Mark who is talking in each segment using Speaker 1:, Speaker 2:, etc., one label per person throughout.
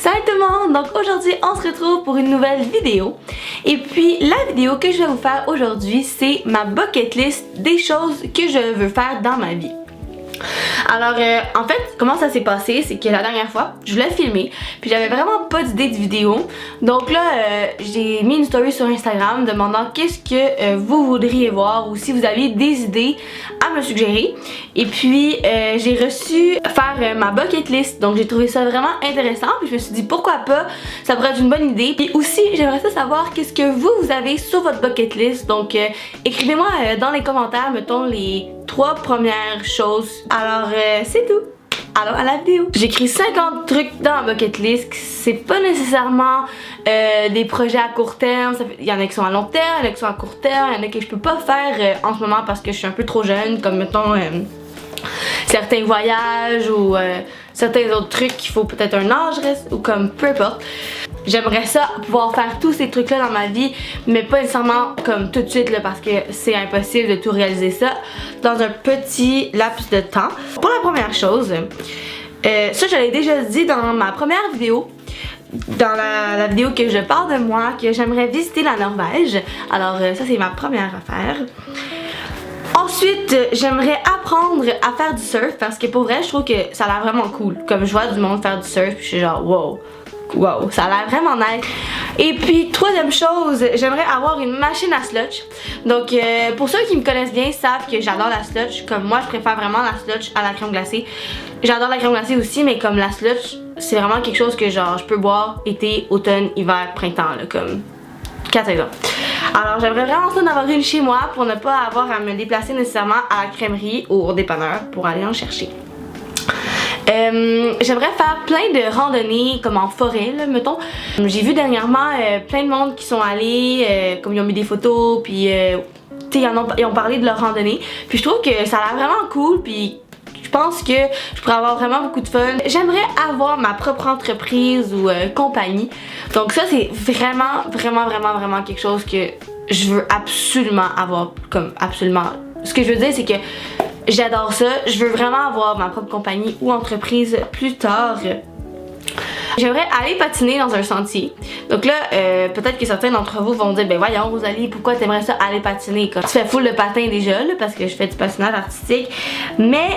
Speaker 1: Salut tout le monde! Donc aujourd'hui on se retrouve pour une nouvelle vidéo. Et puis la vidéo que je vais vous faire aujourd'hui c'est ma bucket list des choses que je veux faire dans ma vie. Alors en fait comment ça s'est passé c'est que la dernière fois je voulais filmer puis j'avais vraiment pas d'idée de vidéo. Donc là j'ai mis une story sur Instagram demandant qu'est-ce que vous voudriez voir ou si vous aviez des idées à me suggérer. Et puis j'ai reçu faire ma bucket list, donc j'ai trouvé ça vraiment intéressant puis je me suis dit pourquoi pas, ça pourrait être une bonne idée. Puis aussi j'aimerais ça savoir qu'est-ce que vous avez sur votre bucket list, donc écrivez-moi dans les commentaires mettons les 3 premières choses. Alors c'est tout. Alors à la vidéo. J'écris 50 trucs dans ma bucket list. C'est pas nécessairement des projets à court terme. Il y en a qui sont à long terme, il y en a qui sont à court terme, il y en a que je peux pas faire en ce moment parce que je suis un peu trop jeune, comme mettons certains voyages ou certains autres trucs qu'il faut peut-être un âge ou comme peu importe. J'aimerais ça pouvoir faire tous ces trucs là dans ma vie, mais pas nécessairement comme tout de suite là, parce que c'est impossible de tout réaliser ça dans un petit laps de temps. Pour la première chose, ça je l'ai déjà dit dans ma première vidéo, dans la vidéo que je parle de moi, que j'aimerais visiter la Norvège. Alors ça c'est ma première affaire. Ensuite, j'aimerais apprendre à faire du surf parce que pour vrai, je trouve que ça a l'air vraiment cool. Comme je vois du monde faire du surf, je suis genre wow. Wow, ça a l'air vraiment nice. Et puis, troisième chose, j'aimerais avoir une machine à sludge. Donc, pour ceux qui me connaissent bien savent que j'adore la sludge. Comme moi, je préfère vraiment la sludge à la crème glacée. J'adore la crème glacée aussi, mais comme la sludge, c'est vraiment quelque chose que genre je peux boire été, automne, hiver, printemps, là, comme 4 saisons. Alors, j'aimerais vraiment ça d'avoir une chez moi pour ne pas avoir à me déplacer nécessairement à la crèmerie ou au dépanneur pour aller en chercher. J'aimerais faire plein de randonnées comme en forêt là, mettons. J'ai vu dernièrement plein de monde qui sont allés, comme ils ont mis des photos puis ils ont parlé de leur randonnée. Puis je trouve que ça a l'air vraiment cool puis je pense que je pourrais avoir vraiment beaucoup de fun. J'aimerais avoir ma propre entreprise ou compagnie. Donc ça c'est vraiment quelque chose que je veux absolument avoir, comme absolument. Ce que je veux dire c'est que j'adore ça, je veux vraiment avoir ma propre compagnie ou entreprise plus tard. J'aimerais aller patiner dans un sentier. Donc là, peut-être que certains d'entre vous vont dire ben voyons Rosalie, pourquoi t'aimerais ça aller patiner? Comme tu fais full de patin déjà là, parce que je fais du patinage artistique. Mais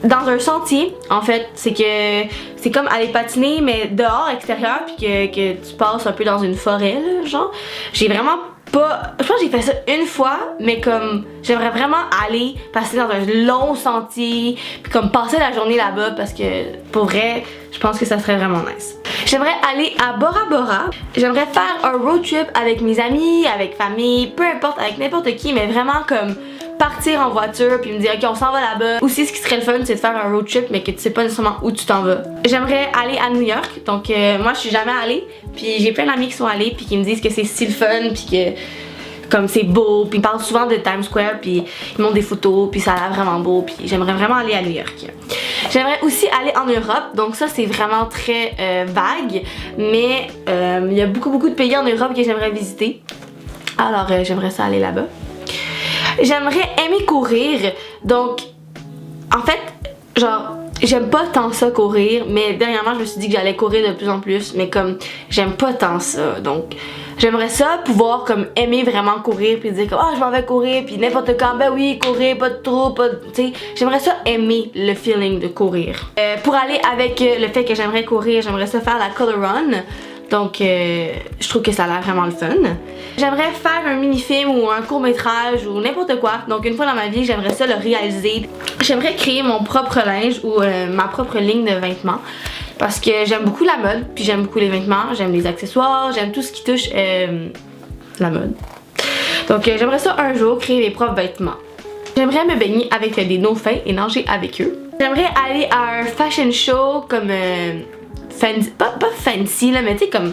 Speaker 1: dans un sentier, en fait, c'est que c'est comme aller patiner mais dehors, extérieur, puis que tu passes un peu dans une forêt là, genre. J'ai vraiment pas, je pense que j'ai fait ça une fois, mais comme j'aimerais vraiment aller passer dans un long sentier puis comme passer la journée là-bas parce que pour vrai je pense que ça serait vraiment nice. J'aimerais aller à Bora Bora. J'aimerais faire un road trip avec mes amis, avec famille, peu importe, avec n'importe qui, mais vraiment comme partir en voiture puis me dire ok on s'en va là-bas. Aussi ce qui serait le fun c'est de faire un road trip mais que tu sais pas nécessairement où tu t'en vas. J'aimerais aller à New York, donc moi je suis jamais allée puis j'ai plein d'amis qui sont allés puis qui me disent que c'est si le fun puis que comme c'est beau puis ils parlent souvent de Times Square puis ils montrent des photos puis ça a l'air vraiment beau puis j'aimerais vraiment aller à New York. J'aimerais aussi aller en Europe, donc ça c'est vraiment très vague mais il y a beaucoup de pays en Europe que j'aimerais visiter. Alors j'aimerais ça aller là-bas. J'aimerais aimer courir, donc en fait genre j'aime pas tant ça courir, mais dernièrement je me suis dit que j'allais courir de plus en plus, mais comme j'aime pas tant ça, donc j'aimerais ça pouvoir comme aimer vraiment courir puis dire que oh je m'en vais courir puis n'importe quand ben oui courir pas de trop, pas de, tu sais, j'aimerais ça aimer le feeling de courir. Pour aller avec le fait que j'aimerais courir, j'aimerais ça faire la color run. Donc je trouve que ça a l'air vraiment le fun. J'aimerais faire un mini-film ou un court-métrage ou n'importe quoi. Donc une fois dans ma vie, j'aimerais ça le réaliser. J'aimerais créer mon propre linge ou ma propre ligne de vêtements. Parce que j'aime beaucoup la mode, puis j'aime beaucoup les vêtements, j'aime les accessoires, j'aime tout ce qui touche la mode. Donc j'aimerais ça un jour créer mes propres vêtements. J'aimerais me baigner avec des dauphins et nager avec eux. J'aimerais aller à un fashion show comme... fancy, pas fancy là, mais tu sais comme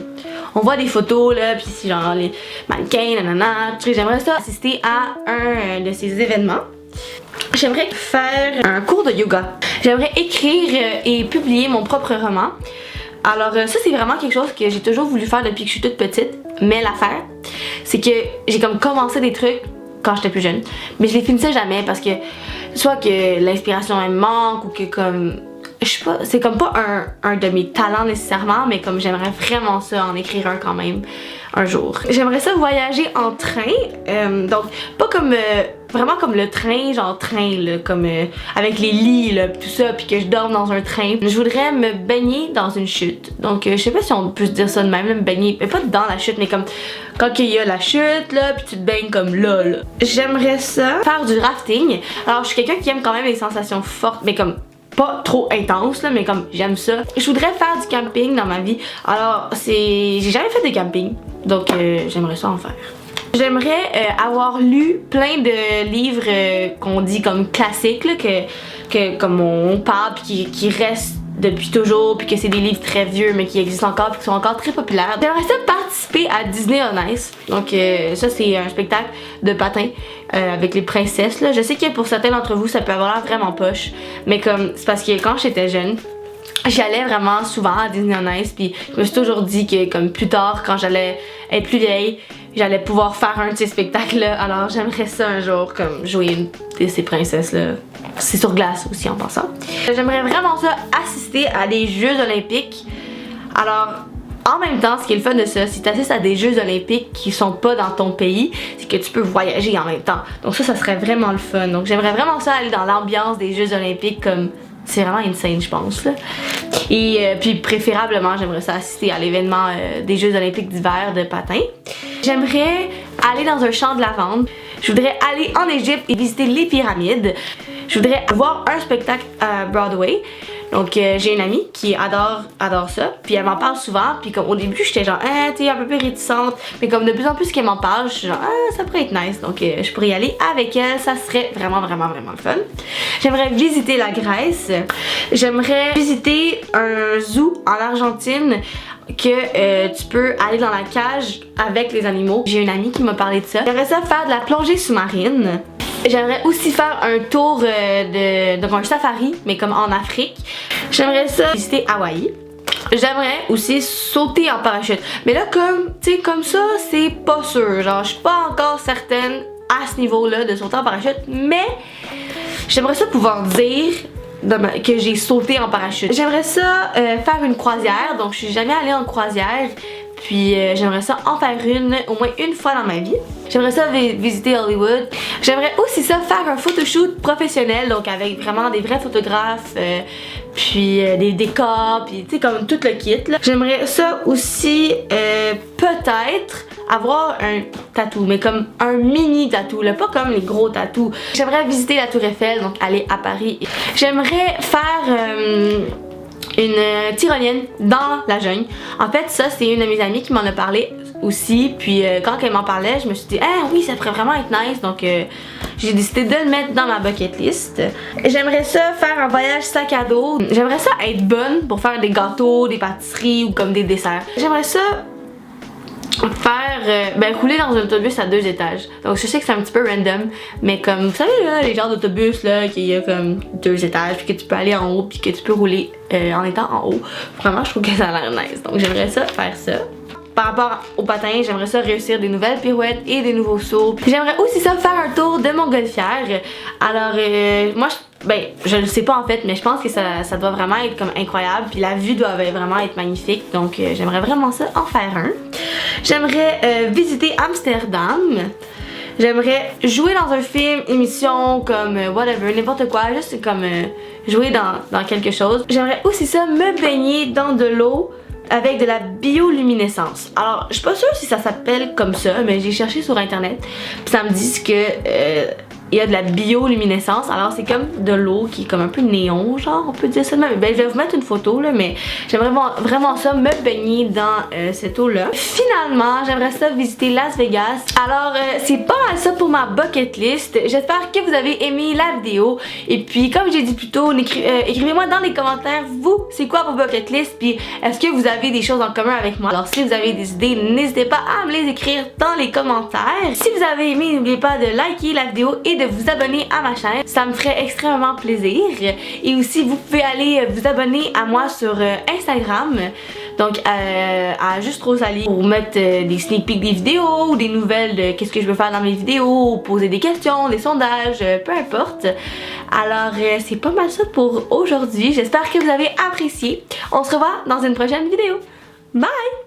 Speaker 1: on voit des photos là, puis c'est genre les mannequins, nanana. J'aimerais ça assister à un de ces événements. J'aimerais faire un cours de yoga. J'aimerais écrire et publier mon propre roman. Alors ça c'est vraiment quelque chose que j'ai toujours voulu faire depuis que je suis toute petite. Mais l'affaire, c'est que j'ai comme commencé des trucs quand j'étais plus jeune, mais je les finissais jamais parce que soit que l'inspiration elle me manque ou que comme je sais pas, c'est comme pas un de mes talents nécessairement, mais comme j'aimerais vraiment ça en écrire un quand même un jour. J'aimerais ça voyager en train, donc pas comme vraiment comme le train, genre train là, comme avec les lits là, tout ça, puis que je dorme dans un train. Je voudrais me baigner dans une chute. Donc je sais pas si on peut se dire ça de même, là, me baigner, mais pas dans la chute, mais comme quand il y a la chute là, puis tu te baignes comme là. J'aimerais ça faire du rafting. Alors je suis quelqu'un qui aime quand même les sensations fortes, mais comme pas trop intense là, mais comme j'aime ça. Je voudrais faire du camping dans ma vie. Alors j'ai jamais fait de camping, donc j'aimerais ça en faire. J'aimerais avoir lu plein de livres qu'on dit comme classiques là, que comme on parle puis qui restent depuis toujours, puis que c'est des livres très vieux mais qui existent encore puis qui sont encore très populaires. J'aimerais ça participer à Disney on Ice. Donc ça c'est un spectacle de patin avec les princesses là. Je sais que pour certains d'entre vous ça peut avoir l'air vraiment poche, mais comme c'est parce que quand j'étais jeune, j'allais vraiment souvent à Disney on Ice, puis je me suis toujours dit que comme plus tard quand j'allais être plus vieille, j'allais pouvoir faire un de ces spectacles là. Alors j'aimerais ça un jour comme jouer une de ces princesses là. C'est sur glace aussi en passant. J'aimerais vraiment ça assister à des Jeux olympiques. Alors en même temps, ce qui est le fun de ça, si tu assistes à des Jeux olympiques qui sont pas dans ton pays, c'est que tu peux voyager en même temps. Donc ça serait vraiment le fun. Donc j'aimerais vraiment ça aller dans l'ambiance des Jeux olympiques, comme c'est vraiment insane je pense là. Et puis préférablement j'aimerais ça assister à l'événement des Jeux olympiques d'hiver de patin. J'aimerais aller dans un champ de lavande. Je voudrais aller en Égypte et visiter les pyramides. Je voudrais voir un spectacle à Broadway. Donc j'ai une amie qui adore ça, puis elle m'en parle souvent, puis comme au début j'étais genre t'es un peu plus réticente, mais comme de plus en plus qu'elle m'en parle, je suis genre ça pourrait être nice, donc je pourrais y aller avec elle, ça serait vraiment le fun. J'aimerais visiter la Grèce, j'aimerais visiter un zoo en Argentine que tu peux aller dans la cage avec les animaux. J'ai une amie qui m'a parlé de ça. J'aimerais ça faire de la plongée sous-marine. J'aimerais aussi faire un tour donc un safari, mais comme en Afrique. J'aimerais ça visiter Hawaï. J'aimerais aussi sauter en parachute. Mais là, comme ça, c'est pas sûr. Genre, je suis pas encore certaine à ce niveau-là de sauter en parachute, mais j'aimerais ça pouvoir dire que j'ai sauté en parachute. J'aimerais ça faire une croisière, donc je suis jamais allée en croisière. Puis j'aimerais ça en faire une au moins une fois dans ma vie. J'aimerais ça visiter Hollywood. J'aimerais aussi ça faire un photoshoot professionnel, donc avec vraiment des vrais photographes, puis des décors, puis tu sais comme tout le kit là. J'aimerais ça aussi peut-être avoir un tatou, mais comme un mini tatou là, pas comme les gros tatous. J'aimerais visiter la Tour Eiffel, donc aller à Paris. J'aimerais faire une tyrolienne dans la jungle. En fait, ça, c'est une de mes amies qui m'en a parlé aussi. Puis quand elle m'en parlait, je me suis dit, ah oui, ça pourrait vraiment être nice. Donc j'ai décidé de le mettre dans ma bucket list. J'aimerais ça faire un voyage sac à dos. J'aimerais ça être bonne pour faire des gâteaux, des pâtisseries ou comme des desserts. J'aimerais ça faire rouler dans un autobus à 2 étages. Donc je sais que c'est un petit peu random, mais comme vous savez là, les genres d'autobus là qu'il y a comme 2 étages, puis que tu peux aller en haut, puis que tu peux rouler en étant en haut. Vraiment je trouve que ça a l'air nice. Donc j'aimerais ça faire ça. Par rapport au patin, j'aimerais ça réussir des nouvelles pirouettes et des nouveaux sauts. J'aimerais aussi ça faire un tour de montgolfière. Alors moi je le sais pas en fait, mais je pense que ça doit vraiment être comme incroyable, puis la vue doit vraiment être magnifique, donc j'aimerais vraiment ça en faire un. J'aimerais visiter Amsterdam. J'aimerais jouer dans un film, émission, comme whatever, n'importe quoi, juste comme jouer dans quelque chose. J'aimerais aussi ça me baigner dans de l'eau avec de la bioluminescence. Alors, je suis pas sûre si ça s'appelle comme ça, mais j'ai cherché sur internet, puis ça me dit que il y a de la bioluminescence. Alors c'est comme de l'eau qui est comme un peu néon, genre on peut dire ça de même. Ben je vais vous mettre une photo là, mais j'aimerais vraiment ça me baigner dans cette eau là. Finalement j'aimerais ça visiter Las Vegas. Alors c'est pas mal ça pour ma bucket list. J'espère que vous avez aimé la vidéo, et puis comme j'ai dit plus tôt, écrivez-moi dans les commentaires vous c'est quoi vos bucket list, puis est-ce que vous avez des choses en commun avec moi. Alors si vous avez des idées, n'hésitez pas à me les écrire dans les commentaires. Si vous avez aimé, n'oubliez pas de liker la vidéo et de vous abonner à ma chaîne, ça me ferait extrêmement plaisir. Et aussi vous pouvez aller vous abonner à moi sur Instagram, donc à Juste Rosalie, pour mettre des sneak peeks des vidéos ou des nouvelles de qu'est-ce que je veux faire dans mes vidéos, poser des questions, des sondages, peu importe. Alors c'est pas mal ça pour aujourd'hui. J'espère que vous avez apprécié. On se revoit dans une prochaine vidéo. Bye!